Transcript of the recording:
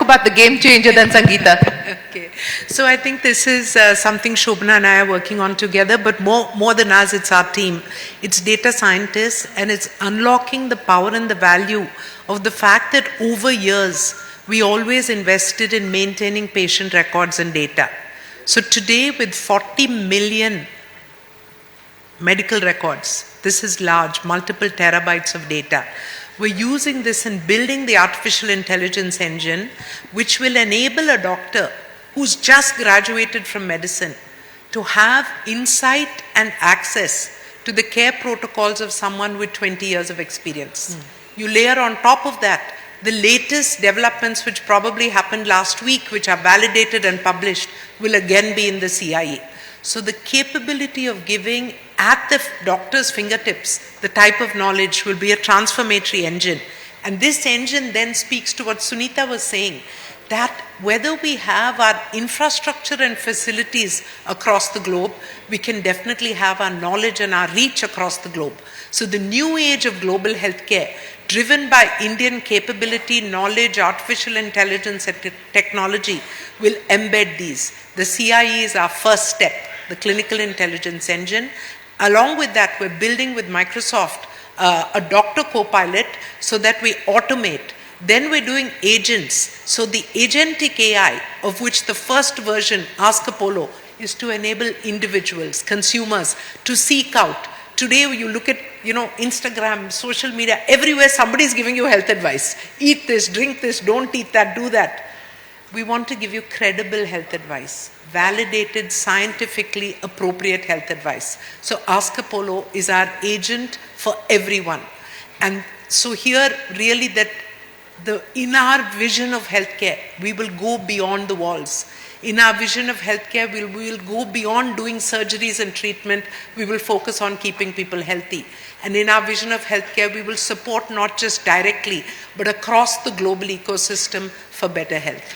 about the game changer than Sangeeta. Okay. So I think this is something Shobhana and I are working on together, but more than us, it's our team. It's data scientists, and it's unlocking the power and the value of the fact that over years, we always invested in maintaining patient records and data. So today, with 40 million medical records, this is large, multiple terabytes of data. We're using this and building the artificial intelligence engine, which will enable a doctor who's just graduated from medicine to have insight and access to the care protocols of someone with 20 years of experience. You layer on top of that the latest developments which probably happened last week, which are validated and published, will again be in the CIE. So the capability of giving at the doctor's fingertips the type of knowledge will be a transformatory engine. And this engine then speaks to what Sunita was saying, that whether we have our infrastructure and facilities across the globe, we can definitely have our knowledge and our reach across the globe. So the new age of global healthcare, driven by Indian capability, knowledge, artificial intelligence and technology, will embed these. The CIE is our first step, the clinical intelligence engine. Along with that, we're building with Microsoft a doctor co-pilot so that we automate. Then we're doing agents. So the agentic AI, of which the first version, Ask Apollo, is to enable individuals, consumers, to seek out. Today you look at, Instagram, social media, everywhere somebody's giving you health advice. Eat this, drink this, don't eat that, do that. We want to give you credible health advice, validated, scientifically appropriate health advice. So Ask Apollo is our agent for everyone. And so here really that in our vision of healthcare, we will go beyond the walls. In our vision of healthcare, we will go beyond doing surgeries and treatment. We will focus on keeping people healthy. And in our vision of healthcare, we will support not just directly, but across the global ecosystem for better health.